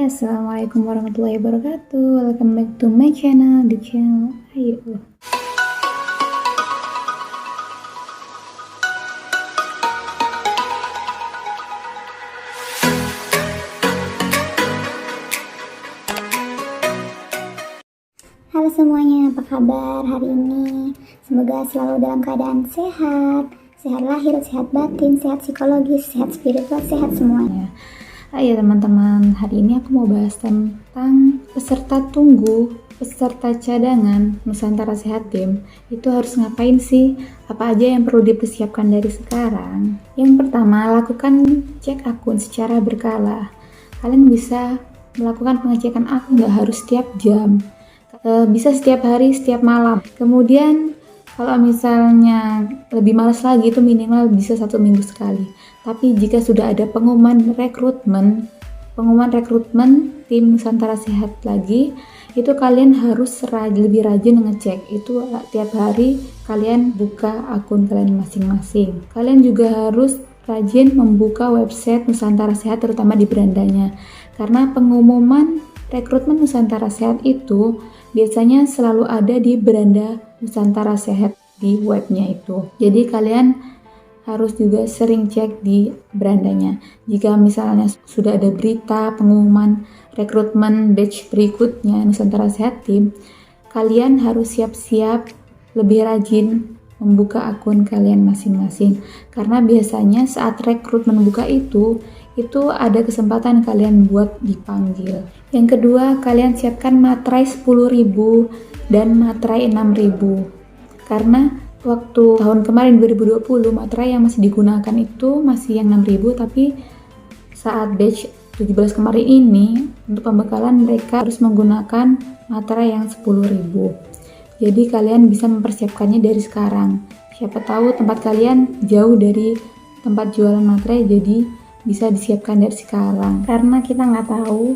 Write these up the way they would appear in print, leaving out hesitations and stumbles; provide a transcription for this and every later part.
Assalamualaikum warahmatullahi wabarakatuh. Welcome back to my channel, di channel Ayu. Halo semuanya, apa kabar hari ini? Semoga selalu dalam keadaan sehat, sehat lahir, sehat batin, sehat psikologis, sehat spiritual, sehat semuanya. Ayo teman-teman, hari ini aku mau bahas tentang peserta tunggu, peserta cadangan Nusantara Sehat Game. Itu harus ngapain sih? Apa aja yang perlu dipersiapkan dari sekarang? Yang pertama, lakukan cek akun secara berkala. Kalian bisa melakukan pengecekan akun nggak harus setiap jam. Bisa setiap hari, setiap malam. Kemudian kalau misalnya lebih malas lagi, itu minimal bisa 1 minggu sekali. Tapi jika sudah ada pengumuman rekrutmen tim Nusantara Sehat lagi, itu kalian harus lebih rajin ngecek. Itu tiap hari kalian buka akun kalian masing-masing. Kalian juga harus rajin membuka website Nusantara Sehat, terutama di berandanya. Karena pengumuman rekrutmen Nusantara Sehat itu biasanya selalu ada di beranda Nusantara Sehat di webnya itu. Jadi kalian harus juga sering cek di berandanya. Jika misalnya sudah ada berita pengumuman rekrutmen batch berikutnya Nusantara Sehat Team, kalian harus siap-siap lebih rajin membuka akun kalian masing-masing. Karena biasanya saat rekrutmen buka itu ada kesempatan kalian buat dipanggil. Yang kedua, kalian siapkan materai 10.000 dan materai 6.000. Karena waktu tahun kemarin 2020 materai yang masih digunakan itu masih yang 6.000, tapi saat batch 17 kemarin ini untuk pembekalan mereka harus menggunakan materai yang 10.000. Jadi kalian bisa mempersiapkannya dari sekarang. Siapa tahu tempat kalian jauh dari tempat jualan materai, jadi bisa disiapkan dari sekarang. Karena kita nggak tahu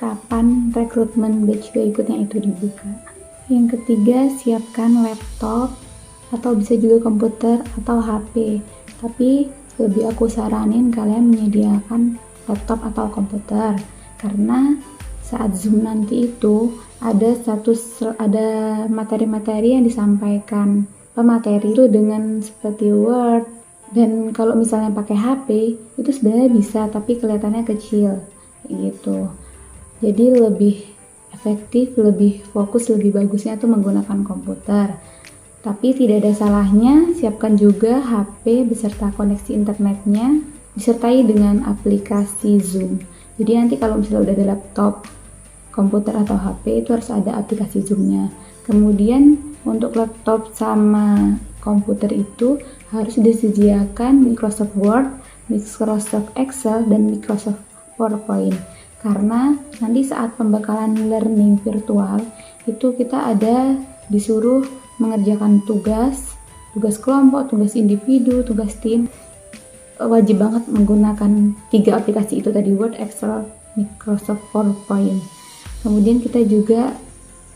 kapan rekrutmen batch berikutnya itu dibuka. Yang ketiga, siapkan laptop atau bisa juga komputer atau HP. Tapi lebih aku saranin kalian menyediakan laptop atau komputer, karena saat Zoom nanti itu ada materi-materi yang disampaikan pemateri itu dengan seperti Word, dan kalau misalnya pakai HP itu sebenarnya bisa tapi kelihatannya kecil gitu. Jadi lebih efektif, lebih fokus, lebih bagusnya tuh menggunakan komputer. Tapi tidak ada salahnya siapkan juga HP beserta koneksi internetnya disertai dengan aplikasi Zoom. Jadi nanti kalau misalnya udah ada laptop, komputer atau HP itu harus ada aplikasi Zoom-nya. Kemudian untuk laptop sama komputer itu harus disediakan Microsoft Word, Microsoft Excel, dan Microsoft PowerPoint. Karena nanti saat pembekalan learning virtual itu kita disuruh mengerjakan tugas kelompok, tugas individu, tugas tim. Wajib banget menggunakan 3 aplikasi itu tadi, Word, Excel, Microsoft PowerPoint. Kemudian kita juga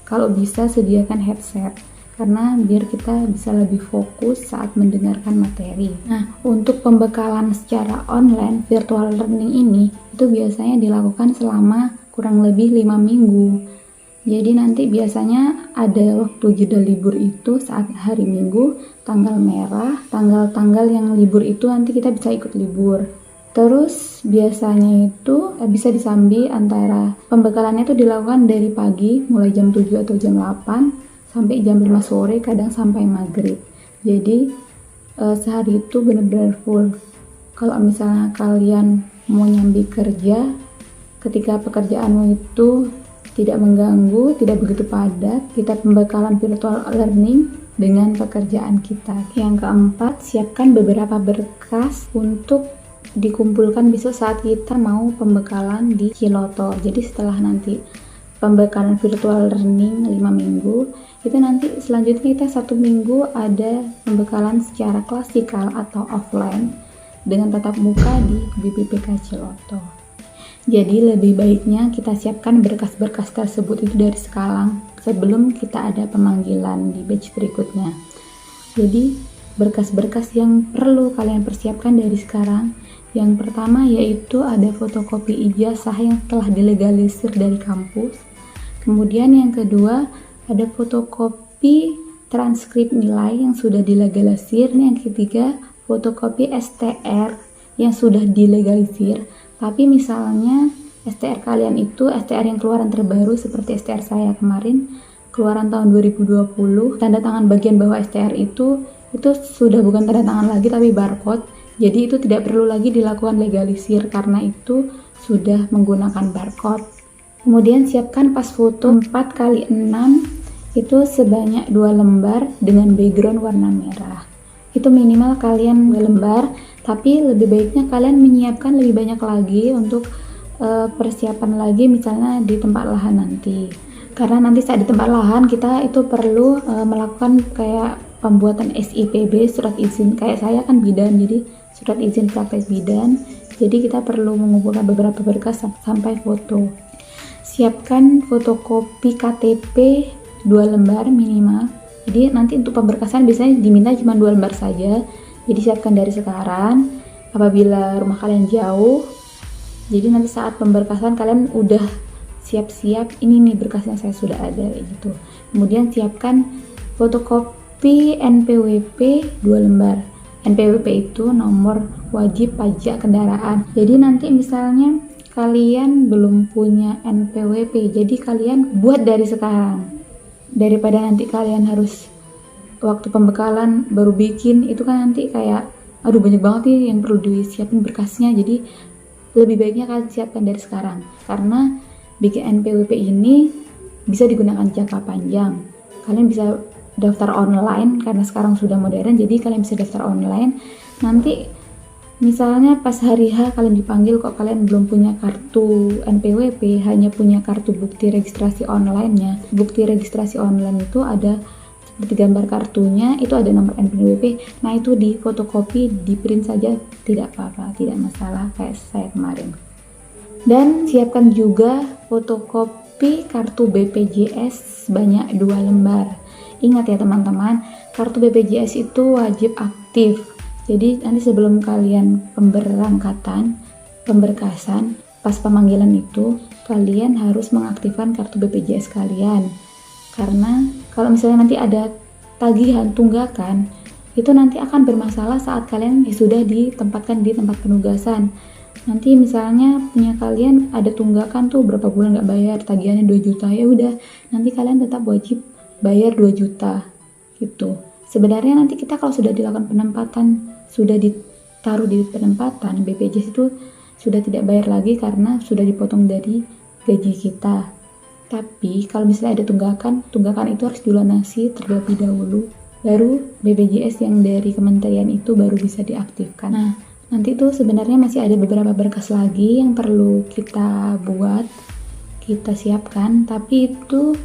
kalau bisa sediakan headset, karena biar kita bisa lebih fokus saat mendengarkan materi. Nah, untuk pembekalan secara online virtual learning ini itu biasanya dilakukan selama kurang lebih 5 minggu. Jadi nanti biasanya ada waktu jeda libur itu saat hari Minggu, tanggal merah, tanggal-tanggal yang libur itu nanti kita bisa ikut libur. Terus biasanya itu bisa disambi antara pembekalannya itu dilakukan dari pagi mulai jam 7 atau jam 8 sampai jam 5 sore, kadang sampai maghrib. Jadi sehari itu benar-benar full. Kalau misalnya kalian mau nyambi kerja, ketika pekerjaanmu itu tidak mengganggu, tidak begitu padat, kita pembekalan virtual learning dengan pekerjaan kita. Yang keempat, siapkan beberapa berkas untuk dikumpulkan besok saat kita mau pembekalan di Ciloto. Jadi setelah nanti pembekalan virtual learning 5 minggu, itu nanti selanjutnya kita 1 minggu ada pembekalan secara klasikal atau offline dengan tatap muka di BPPK Ciloto. Jadi lebih baiknya kita siapkan berkas-berkas tersebut itu dari sekarang sebelum kita ada pemanggilan di batch berikutnya. Jadi berkas-berkas yang perlu kalian persiapkan dari sekarang Yang pertama yaitu ada fotokopi ijazah yang telah dilegalisir dari kampus. Kemudian yang kedua ada fotokopi transkrip nilai yang sudah dilegalisir. Yang ketiga fotokopi STR yang sudah dilegalisir. Tapi misalnya STR kalian itu STR yang keluaran terbaru seperti STR saya kemarin keluaran tahun 2020, tanda tangan bagian bawah STR itu sudah bukan tanda tangan lagi tapi barcode. Jadi itu tidak perlu lagi dilakukan legalisir karena itu sudah menggunakan barcode. Kemudian siapkan pas foto 4x6 itu sebanyak 2 lembar dengan background warna merah. Itu minimal kalian 2 lembar, tapi lebih baiknya kalian menyiapkan lebih banyak lagi untuk persiapan lagi misalnya di tempat lahan nanti. Karena nanti saat di tempat lahan kita itu perlu melakukan kayak pembuatan SIPB, surat izin, kayak saya kan bidan, jadi surat izin praktek bidan, jadi kita perlu mengumpulkan beberapa berkas sampai foto. Siapkan fotokopi KTP 2 lembar minimal, jadi nanti untuk pemberkasan biasanya diminta cuma 2 lembar saja, jadi siapkan dari sekarang. Apabila rumah kalian jauh, jadi nanti saat pemberkasan kalian udah siap-siap, ini nih berkasnya saya sudah ada gitu. Kemudian siapkan fotokopi NPWP 2 lembar. NPWP itu nomor wajib pajak kendaraan. Jadi nanti misalnya kalian belum punya NPWP, jadi kalian buat dari sekarang. Daripada nanti kalian harus waktu pembekalan baru bikin, itu kan nanti kayak aduh banyak banget nih yang perlu disiapin berkasnya. Jadi lebih baiknya kalian siapkan dari sekarang. Karena bikin NPWP ini bisa digunakan jangka panjang. Kalian bisa daftar online karena sekarang sudah modern, jadi kalian bisa daftar online. Nanti misalnya pas hari H kalian dipanggil kok kalian belum punya kartu NPWP, hanya punya kartu bukti registrasi online-nya. Bukti registrasi online itu ada seperti gambar kartunya, itu ada nomor NPWP. Nah itu di fotokopi, di print saja tidak apa-apa, tidak masalah kayak saya kemarin. Dan siapkan juga fotokopi kartu BPJS sebanyak 2 lembar. Ingat ya teman-teman, kartu BPJS itu wajib aktif. Jadi nanti sebelum kalian pemberkasan, pas pemanggilan itu, kalian harus mengaktifkan kartu BPJS kalian. Karena kalau misalnya nanti ada tagihan tunggakan, itu nanti akan bermasalah saat kalian sudah ditempatkan di tempat penugasan. Nanti misalnya punya kalian ada tunggakan tuh berapa bulan nggak bayar, tagihannya 2 juta, ya udah nanti kalian tetap wajib bayar 2 juta gitu. Sebenarnya nanti kita kalau sudah dilakukan penempatan, sudah ditaruh di penempatan, BPJS itu sudah tidak bayar lagi karena sudah dipotong dari gaji kita. Tapi kalau misalnya ada tunggakan itu harus dilunasi terlebih dahulu, baru BPJS yang dari kementerian itu baru bisa diaktifkan. Nah nanti tuh sebenarnya masih ada beberapa berkas lagi yang perlu kita buat, kita siapkan, tapi itu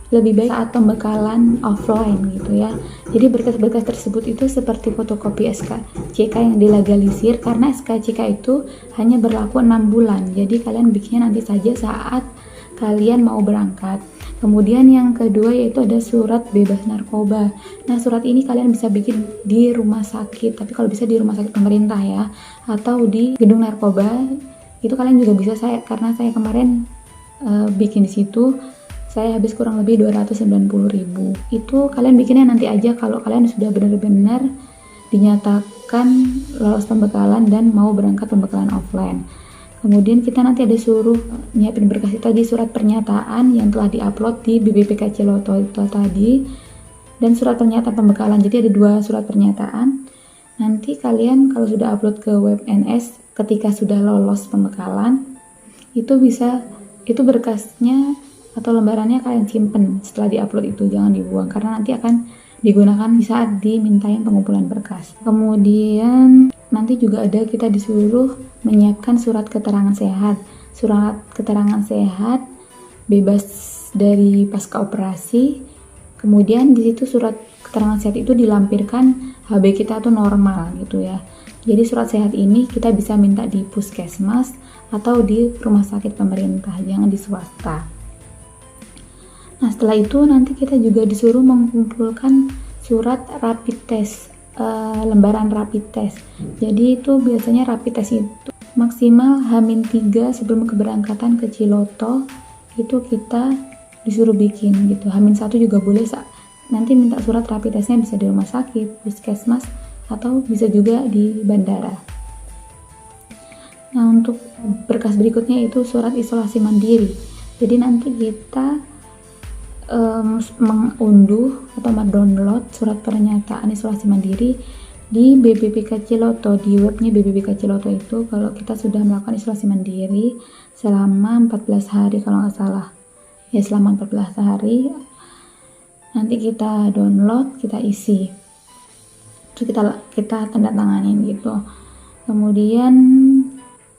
lebih baik saat pembekalan offline gitu ya. Jadi berkas-berkas tersebut itu seperti fotokopi SKCK yang dilegalisir, karena SKCK itu hanya berlaku 6 bulan. Jadi kalian bikinnya nanti saja saat kalian mau berangkat. Kemudian yang kedua yaitu ada surat bebas narkoba. Nah surat ini kalian bisa bikin di rumah sakit, tapi kalau bisa di rumah sakit pemerintah ya, atau di gedung narkoba itu kalian juga bisa. Karena saya kemarin bikin di situ, saya habis kurang lebih 290.000. Itu kalian bikinnya nanti aja kalau kalian sudah benar-benar dinyatakan lolos pembekalan dan mau berangkat pembekalan offline. Kemudian kita nanti ada suruh nyiapin berkas itu tadi, surat pernyataan yang telah diupload di BPPK Ciloto itu tadi, dan surat pernyataan pembekalan. Jadi ada 2 surat pernyataan. Nanti kalian kalau sudah upload ke web NS ketika sudah lolos pembekalan, itu berkasnya atau lembarannya kalian simpen setelah diupload itu, jangan dibuang karena nanti akan digunakan saat dimintain pengumpulan berkas. Kemudian nanti juga ada kita disuruh menyiapkan surat keterangan sehat. Surat keterangan sehat bebas dari pasca operasi. Kemudian di situ surat keterangan sehat itu dilampirkan HB kita tuh normal gitu ya. Jadi surat sehat ini kita bisa minta di puskesmas atau di rumah sakit pemerintah, jangan di swasta. Nah setelah itu nanti kita juga disuruh mengumpulkan surat rapid test lembaran rapid test. Jadi itu biasanya rapid test itu maksimal H-3 sebelum keberangkatan ke Ciloto itu kita disuruh bikin gitu. H-1 juga boleh, nanti minta surat rapid testnya bisa di rumah sakit, puskesmas, atau bisa juga di bandara. Nah, untuk berkas berikutnya itu surat isolasi mandiri. Jadi nanti kita mengunduh atau mendownload surat pernyataan isolasi mandiri di BPPK Ciloto, di webnya BPPK Ciloto itu kalau kita sudah melakukan isolasi mandiri selama 14 hari kalau nggak salah. Ya, selama 14 hari nanti kita download, kita isi. Terus kita tanda tanganin gitu. Kemudian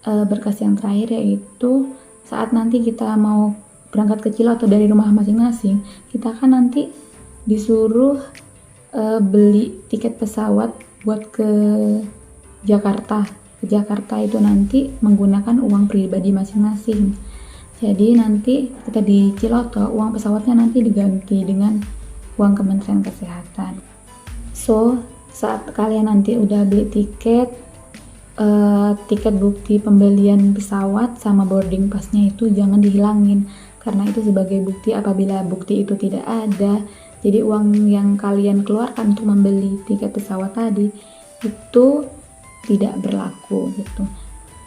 berkas yang terakhir yaitu saat nanti kita mau berangkat ke Ciloto dari rumah masing-masing, kita kan nanti disuruh beli tiket pesawat buat ke Jakarta. Ke Jakarta itu nanti menggunakan uang pribadi masing-masing. Jadi nanti kita di Ciloto, uang pesawatnya nanti diganti dengan uang Kementerian Kesehatan. So, saat kalian nanti udah beli tiket bukti pembelian pesawat sama boarding passnya itu jangan dihilangin, karena itu sebagai bukti. Apabila bukti itu tidak ada, jadi uang yang kalian keluarkan untuk membeli tiket pesawat tadi itu tidak berlaku gitu.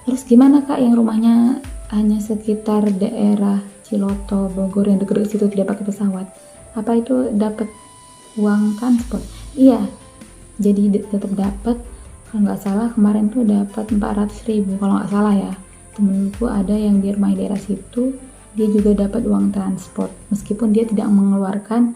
Terus gimana Kak yang rumahnya hanya sekitar daerah Ciloto, Bogor yang dekat situ tidak pakai pesawat? Apa itu dapat uang transport? Iya, jadi tetap dapat. Kalau nggak salah kemarin tuh dapat 400.000 kalau nggak salah ya. Temenku ada yang di rumah daerah situ, dia juga dapat uang transport meskipun dia tidak mengeluarkan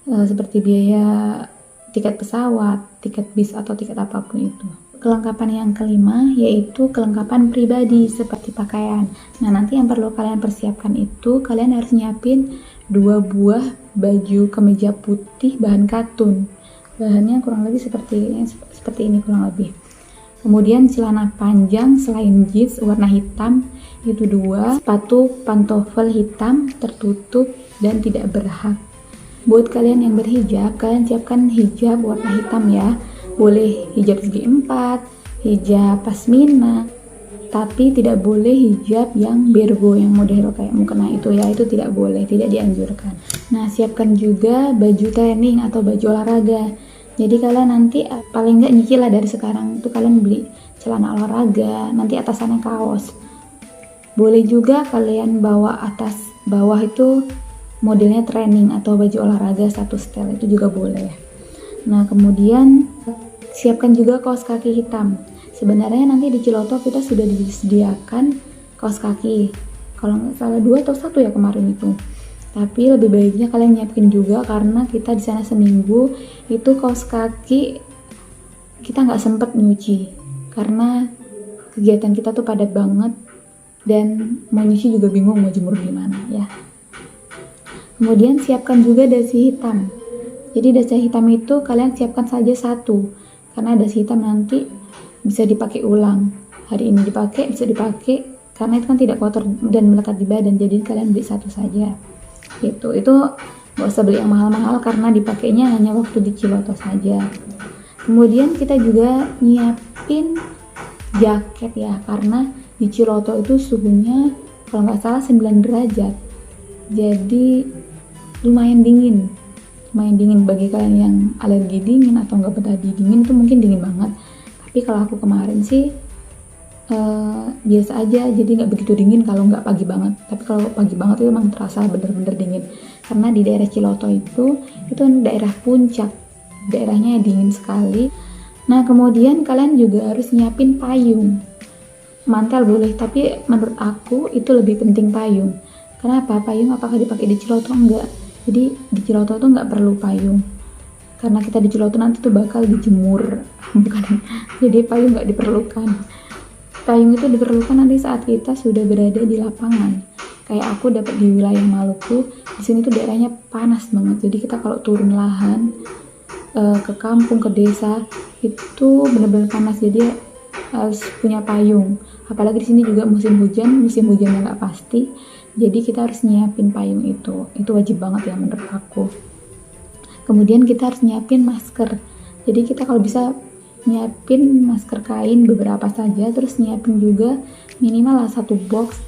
seperti biaya tiket pesawat, tiket bis atau tiket apapun itu. Kelengkapan yang kelima yaitu kelengkapan pribadi seperti pakaian. Nah, nanti yang perlu kalian persiapkan itu kalian harus nyiapin 2 buah baju kemeja putih bahan katun. Bahannya kurang lebih seperti ini kurang lebih. Kemudian celana panjang selain jeans warna hitam itu 2, sepatu pantofel hitam tertutup dan tidak berhak. Buat kalian yang berhijab, kalian siapkan hijab warna hitam ya. Boleh hijab segi 4, hijab pasmina, tapi tidak boleh hijab yang bergo, yang model kayak mukena itu ya, itu tidak boleh, tidak dianjurkan. Nah, siapkan juga baju training atau baju olahraga. Jadi kalian nanti paling nggak nyicil lah dari sekarang itu kalian beli celana olahraga, nanti atasannya kaos. Boleh juga kalian bawa atas bawah itu modelnya training atau baju olahraga satu setel, itu juga boleh. Nah, kemudian siapkan juga kaos kaki hitam. Sebenarnya nanti di Ciloto kita sudah disediakan kaos kaki. Kalau nggak salah 2 atau 1 ya kemarin itu. Tapi lebih baiknya kalian nyiapin juga karena kita di sana seminggu itu kaos kaki kita nggak sempet nyuci karena kegiatan kita tuh padat banget dan mau nyuci juga bingung mau jemur gimana ya. Kemudian siapkan juga dasi hitam. Jadi dasi hitam itu kalian siapkan saja 1 karena dasi hitam nanti bisa dipakai ulang. Hari ini dipakai, bisa dipakai karena itu kan tidak kotor dan melekat di badan. Jadi kalian beli 1 saja. Itu nggak usah beli yang mahal-mahal karena dipakainya hanya waktu di Ciloto saja. Kemudian kita juga nyiapin jaket ya, karena di Ciloto itu suhunya kalau nggak salah 9 derajat. Jadi lumayan dingin bagi kalian yang alergi dingin atau nggak betah di dingin itu mungkin dingin banget. Tapi kalau aku kemarin sih biasa aja, jadi nggak begitu dingin kalau nggak pagi banget. Tapi kalau pagi banget itu memang terasa bener-bener dingin karena di daerah Ciloto itu daerah puncak, daerahnya dingin sekali. Nah, kemudian kalian juga harus nyiapin payung. Mantel boleh, tapi menurut aku itu lebih penting payung. Kenapa? Payung apakah dipakai di Ciloto? Enggak. Jadi di Ciloto itu nggak perlu payung karena kita di Ciloto nanti tuh bakal dijemur bukan, jadi payung nggak diperlukan. Payung itu diperlukan nanti saat kita sudah berada di lapangan. Kayak aku dapat di wilayah Maluku, di sini tuh daerahnya panas banget. Jadi kita kalau turun lahan ke kampung, ke desa itu benar-benar panas. Jadi harus punya payung. Apalagi di sini juga musim hujannya nggak pasti. Jadi kita harus nyiapin payung itu wajib banget ya menurut aku. Kemudian kita harus nyiapin masker. Jadi kita kalau bisa nyiapin masker kain beberapa saja, terus nyiapin juga minimal lah 1 box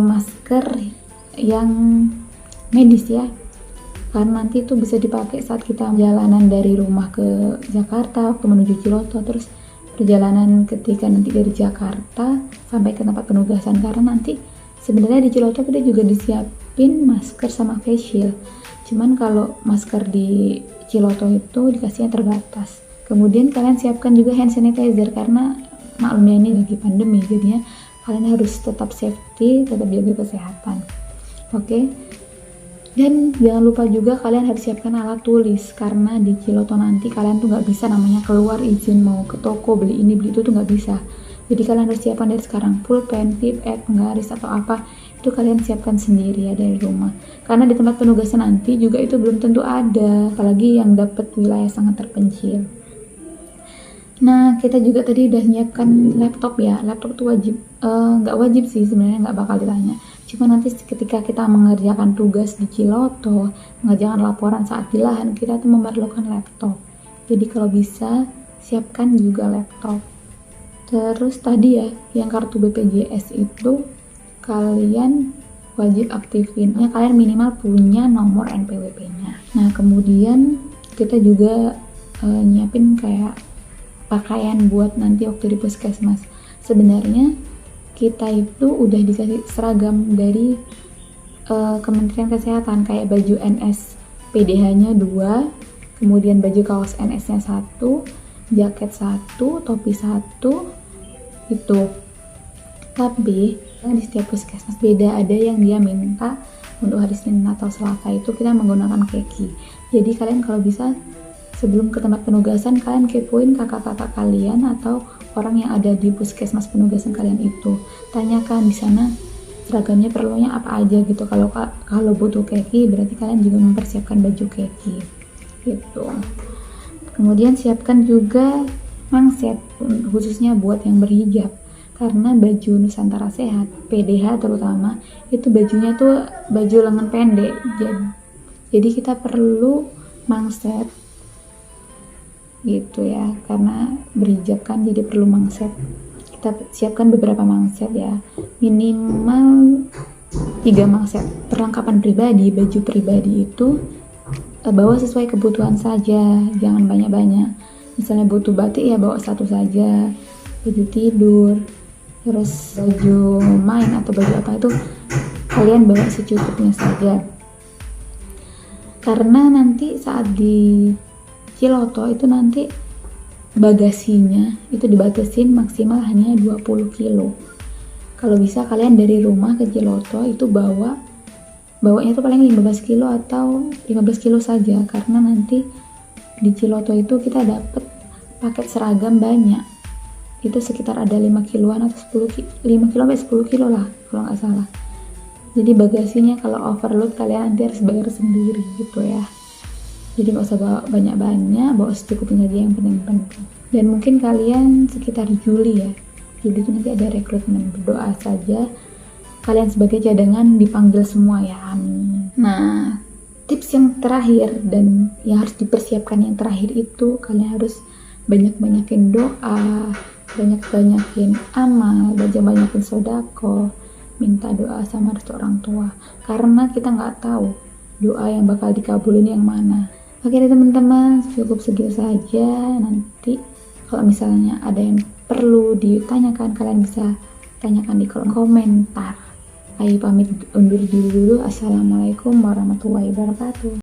masker yang medis ya, karena nanti itu bisa dipakai saat kita jalanan dari rumah ke Jakarta waktu menuju Ciloto, terus perjalanan ketika nanti dari Jakarta sampai ke tempat penugasan, karena nanti sebenarnya di Ciloto kita juga disiapin masker sama face shield, cuman kalau masker di Ciloto itu dikasihnya terbatas. Kemudian kalian siapkan juga hand sanitizer, karena maklumnya ini lagi pandemi, jadinya kalian harus tetap safety, tetap jaga kesehatan. Oke. Dan jangan lupa juga kalian harus siapkan alat tulis, karena di Ciloto nanti kalian tuh nggak bisa namanya keluar izin mau ke toko beli ini beli itu tuh nggak bisa. Jadi kalian harus siapkan dari sekarang pulpen, tip, penggaris atau apa itu kalian siapkan sendiri ya dari rumah. Karena di tempat penugasan nanti juga itu belum tentu ada, apalagi yang dapat wilayah sangat terpencil. Nah, kita juga tadi udah nyiapkan laptop ya. Laptop tuh wajib, nggak wajib sih sebenarnya, nggak bakal ditanya. Cuma nanti ketika kita mengerjakan tugas di Ciloto, mengerjakan laporan saat di lahan, kita tuh memerlukan laptop. Jadi kalau bisa, siapkan juga laptop. Terus tadi ya, yang kartu BPJS itu kalian wajib aktifin. Ya, kalian minimal punya nomor NPWP-nya. Nah, kemudian kita juga nyiapin kayak pakaian buat nanti waktu di puskesmas. Sebenarnya kita itu udah dikasih seragam dari Kementerian Kesehatan, kayak baju NS PDH-nya 2, kemudian baju kaos NS-nya 1, jaket 1, topi 1 itu. Tapi di setiap puskesmas beda, ada yang dia minta untuk hari Senin atau Selasa itu kita menggunakan keki. Jadi kalian kalau bisa sebelum ke tempat penugasan, kalian kepoin kakak-kakak kalian atau orang yang ada di puskesmas penugasan kalian itu. Tanyakan di sana seragamnya perlunya apa aja gitu. Kalau butuh keki, berarti kalian juga mempersiapkan baju keki gitu. Kemudian siapkan juga mangset, khususnya buat yang berhijab. Karena baju Nusantara Sehat, PDH terutama, itu bajunya tuh baju lengan pendek. Jadi kita perlu mangset gitu ya, karena berhijab kan, jadi perlu mangset. Kita siapkan beberapa mangset ya, minimal 3 mangset. Perlengkapan pribadi, baju pribadi itu bawa sesuai kebutuhan saja, jangan banyak-banyak. Misalnya butuh batik ya bawa 1 saja, baju tidur, terus baju main atau baju apa itu kalian bawa secukupnya saja. Karena nanti saat di Ciloto itu nanti bagasinya itu dibatasin maksimal hanya 20 kilo. Kalau bisa kalian dari rumah ke Ciloto itu bawanya itu paling 15 kilo atau 15 kilo saja, karena nanti di Ciloto itu kita dapat paket seragam banyak. Itu sekitar ada 5 kiloan atau 5 kilo sampai 10 kilo lah kalau nggak salah. Jadi bagasinya kalau overload kalian nanti harus bayar sendiri gitu ya. Jadi nggak usah bawa banyak-banyak, bawa secukupnya aja yang penting-penting. Dan mungkin kalian sekitar Juli ya, Juli itu nanti ada rekrutmen. Berdoa saja kalian sebagai cadangan dipanggil semua ya, amin. Nah, tips yang terakhir dan yang harus dipersiapkan yang terakhir itu, kalian harus banyak-banyakin doa, banyak-banyakin amal, banyak-banyakin sodako, minta doa sama restu orang tua, karena kita nggak tahu doa yang bakal dikabulin yang mana. Oke deh teman-teman, cukup segitu saja. Nanti kalau misalnya ada yang perlu ditanyakan, kalian bisa tanyakan di kolom komentar. Ayo pamit undur diri dulu. Assalamualaikum warahmatullahi wabarakatuh.